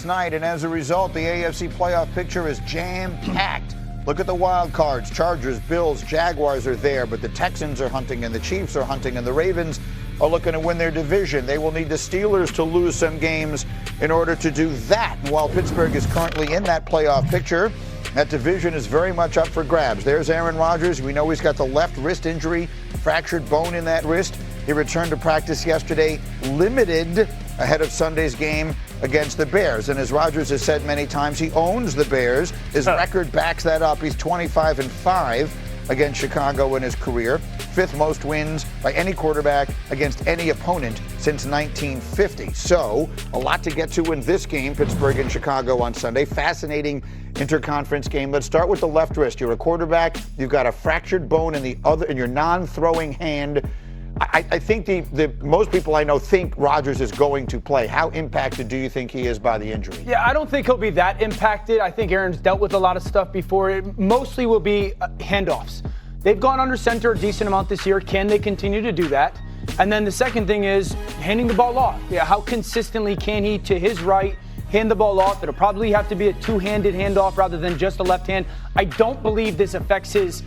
last night, and as a result, the AFC playoff picture is jam-packed. Look at the wild cards. Chargers, Bills, Jaguars are there, but the Texans are hunting, and the Chiefs are hunting, and the Ravens are looking to win their division. They will need the Steelers to lose some games in order to do that. And while Pittsburgh is currently in that playoff picture, that division is very much up for grabs. There's Aaron Rodgers. We know he's got the left wrist injury, fractured bone in that wrist. He returned to practice yesterday, limited ahead of Sunday's game against the Bears. And as Rodgers has said many times, he owns the Bears. His record backs that up. He's 25-5 against Chicago in his career. Fifth most wins by any quarterback against any opponent since 1950. So a lot to get to in this game, Pittsburgh and Chicago on Sunday. Fascinating interconference game. Let's start with the left wrist. You're a quarterback. You've got a fractured bone in your non-throwing hand. I think the most people I know think Rodgers is going to play. How impacted do you think he is by the injury? Yeah, I don't think he'll be that impacted. I think Aaron's dealt with a lot of stuff before. It mostly will be handoffs. They've gone under center a decent amount this year. Can they continue to do that? And then the second thing is handing the ball off. Yeah, how consistently can he, to his right, hand the ball off? It'll probably have to be a two-handed handoff rather than just a left hand. I don't believe this affects his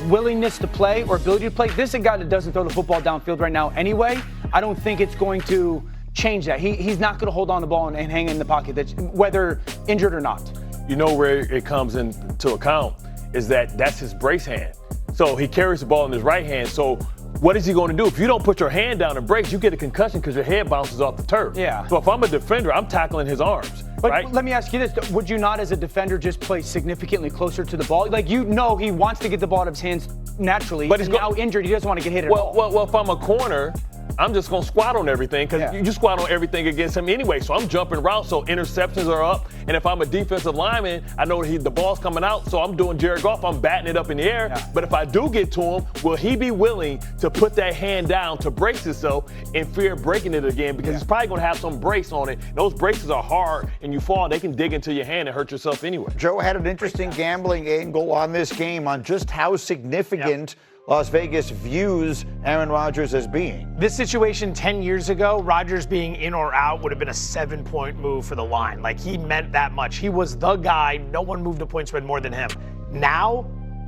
willingness to play or ability to play. This is a guy that doesn't throw the football downfield right now anyway. I don't think it's going to change that. He's not going to hold on the ball and hang in the pocket, whether injured or not. You know where it comes into account is that's his brace hand. So he carries the ball in his right hand. So what is he going to do? If you don't put your hand down and brace, you get a concussion because your head bounces off the turf. Yeah. So if I'm a defender, I'm tackling his arms. But right? Let me ask you this. Would you not, as a defender, just play significantly closer to the ball? Like, you know he wants to get the ball out of his hands naturally. But he's now injured. He doesn't want to get hit at all. Well, if I'm a corner, I'm just going to squat on everything because you squat on everything against him anyway. So I'm jumping routes, so interceptions are up. And if I'm a defensive lineman, I know the ball's coming out, so I'm doing Jared Goff. I'm batting it up in the air. Yeah. But if I do get to him, will he be willing to put that hand down to brace himself in fear of breaking it again? Because he's probably going to have some brace on it. Those braces are hard, and you fall, they can dig into your hand and hurt yourself anyway. Joe had an interesting gambling angle on this game on just how significant Las Vegas views Aaron Rodgers as being. This situation 10 years ago, Rodgers being in or out would have been a 7-point move for the line. Like, he meant that much. He was the guy. No one moved a point spread more than him. Now,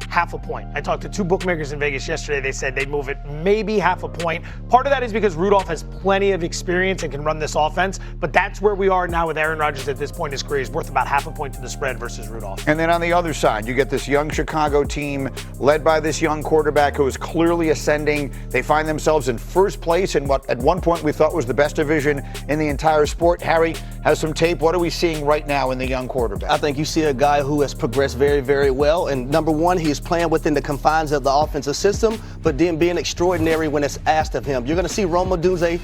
half a point. I talked to two bookmakers in Vegas yesterday. They said they'd move it maybe half a point. Part of that is because Rudolph has plenty of experience and can run this offense, but that's where we are now with Aaron Rodgers at this point in his career. He's worth about half a point to the spread versus Rudolph. And then on the other side, you get this young Chicago team led by this young quarterback who is clearly ascending. They find themselves in first place in what at one point we thought was the best division in the entire sport. Harry has some tape. What are we seeing right now in the young quarterback? I think you see a guy who has progressed very, very well. And number one, he's playing within the confines of the offensive system, but then being extraordinary when it's asked of him. You're going to see Roma Dunze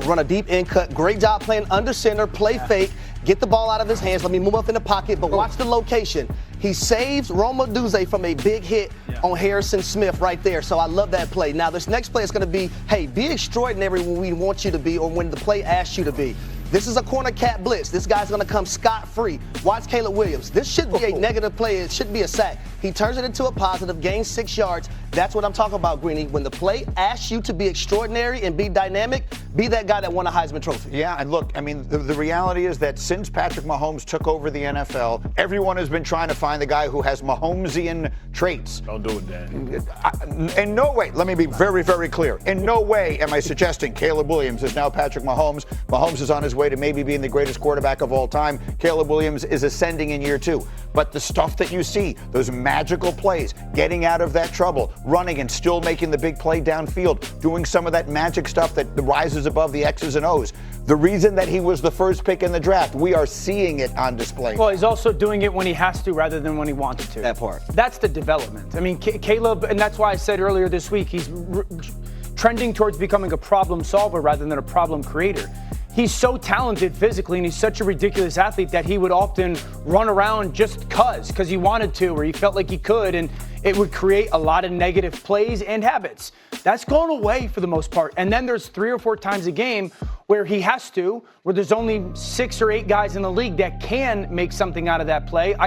run a deep in cut. Great job playing under center, play fake, get the ball out of his hands. Let me move up in the pocket, but watch the location. He saves Roma Dunze from a big hit on Harrison Smith right there. So I love that play. Now, this next play is going to be, hey, be extraordinary when we want you to be or when the play asks you to be. This is a corner cat blitz. This guy's going to come scot-free. Watch Caleb Williams. This should be a negative play. It should be a sack. He turns it into a positive, gains 6 yards. That's what I'm talking about, Greeny. When the play asks you to be extraordinary and be dynamic, be that guy that won a Heisman Trophy. Yeah, and look, I mean, the reality is that since Patrick Mahomes took over the NFL, everyone has been trying to find the guy who has Mahomesian traits. Don't do it, Dan. In no way, let me be very, very clear. In no way am I suggesting Caleb Williams is now Patrick Mahomes. Mahomes is on his way to maybe being the greatest quarterback of all time. Caleb Williams is ascending in year 2. But the stuff that you see, those magical plays, getting out of that trouble, running and still making the big play downfield, doing some of that magic stuff that rises above the X's and O's. The reason that he was the first pick in the draft, we are seeing it on display. Well, he's also doing it when he has to rather than when he wants to. That part. That's the development. I mean, Caleb, and that's why I said earlier this week, he's trending towards becoming a problem solver rather than a problem creator. He's so talented physically, and he's such a ridiculous athlete that he would often run around just because he wanted to, or he felt like he could. And it would create a lot of negative plays and habits. That's gone away for the most part. And then there's 3 or 4 times a game where he has to, where there's only 6 or 8 guys in the league that can make something out of that play. I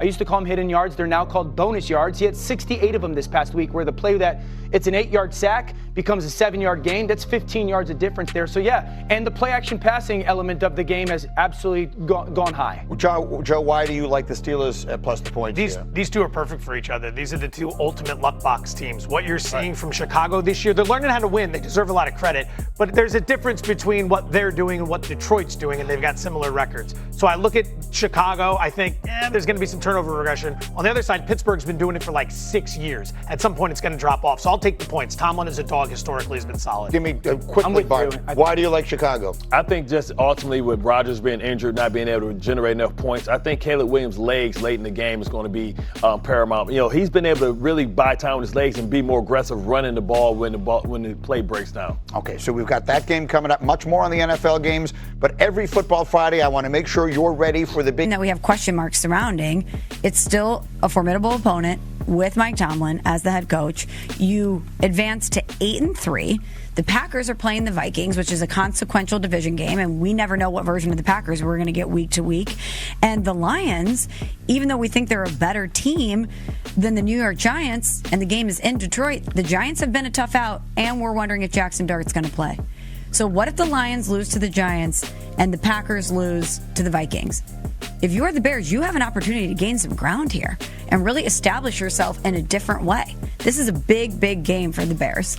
used to call them hidden yards. They're now called bonus yards. He had 68 of them this past week, where the play that it's an 8-yard sack becomes a 7-yard gain. That's 15 yards of difference there. So yeah, and the play action passing element of the game has absolutely gone high. Joe, why do you like the Steelers at plus the points? These two are perfect for each other. These are the two ultimate luck box teams. What you're seeing from Chicago this year, they're learning how to win. They deserve a lot of credit, but there's a difference between what they're doing and what Detroit's doing, and they've got similar records. So I look at Chicago, I think, there's going to be some turnover regression. On the other side, Pittsburgh's been doing it for like 6 years. At some point, it's going to drop off. So I'll take the points. Tomlin as a dog historically has been solid. Give me quickly, Bart. Why do you like Chicago? I think just ultimately with Rodgers being injured, not being able to generate enough points, I think Caleb Williams' legs late in the game is going to be paramount. You know, he's been able to really buy time with his legs and be more aggressive running the ball when the play breaks down. Okay, so we've got that game coming up. Much more on the NFL games, but every Football Friday, I want to make sure you're ready for the big. That we have question marks surrounding. It's still a formidable opponent with Mike Tomlin as the head coach. You advance to 8-3. The Packers are playing the Vikings, which is a consequential division game, and we never know what version of the Packers we're going to get week to week. And the Lions, even though we think they're a better team than the New York Giants, and the game is in Detroit, the Giants have been a tough out, and we're wondering if Jackson Dart's going to play. So what if the Lions lose to the Giants and the Packers lose to the Vikings? If you're the Bears, you have an opportunity to gain some ground here and really establish yourself in a different way. This is a big, big game for the Bears.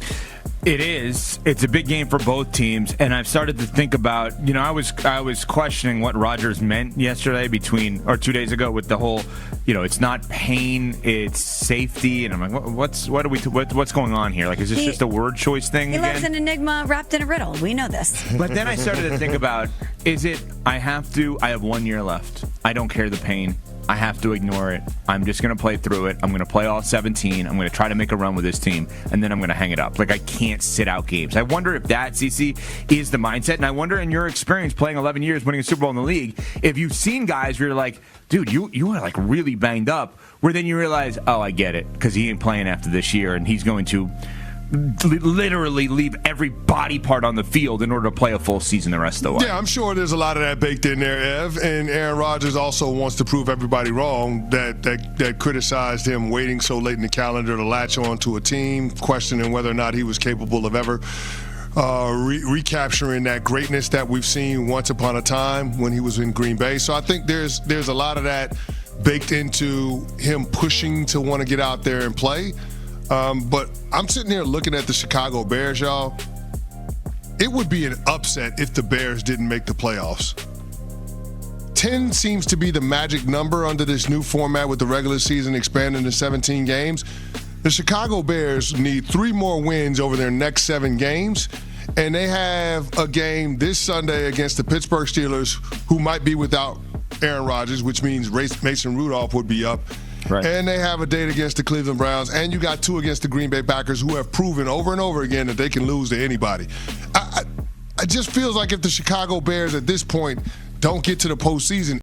It is. It's a big game for both teams, and I've started to think about, I was questioning what Rodgers meant yesterday 2 days ago with the whole, it's not pain, it's safety, and I'm like, what's going on here? Like, is this just a word choice thing he again? He loves an enigma wrapped in a riddle. We know this. But then I started to think about, I have 1 year left. I don't care the pain. I have to ignore it. I'm just going to play through it. I'm going to play all 17. I'm going to try to make a run with this team, and then I'm going to hang it up. Like, I can't sit out games. I wonder if that, CC, is the mindset. And I wonder, in your experience playing 11 years, winning a Super Bowl in the league, if you've seen guys where you're like, dude, you are like really banged up, where then you realize, oh, I get it, because he ain't playing after this year, and he's going to literally leave every body part on the field in order to play a full season the rest of the way. Yeah, I'm sure there's a lot of that baked in there, Ev. And Aaron Rodgers also wants to prove everybody wrong that criticized him waiting so late in the calendar to latch on to a team, questioning whether or not he was capable of ever recapturing that greatness that we've seen once upon a time when he was in Green Bay. So I think there's a lot of that baked into him pushing to want to get out there and play. But I'm sitting here looking at the Chicago Bears, y'all. It would be an upset if the Bears didn't make the playoffs. 10 seems to be the magic number under this new format with the regular season expanding to 17 games. The Chicago Bears need 3 more wins over their next 7 games, and they have a game this Sunday against the Pittsburgh Steelers, who might be without Aaron Rodgers, which means Mason Rudolph would be up. Right. And they have a date against the Cleveland Browns, and you got 2 against the Green Bay Packers, who have proven over and over again that they can lose to anybody. It just feels like if the Chicago Bears at this point don't get to the postseason,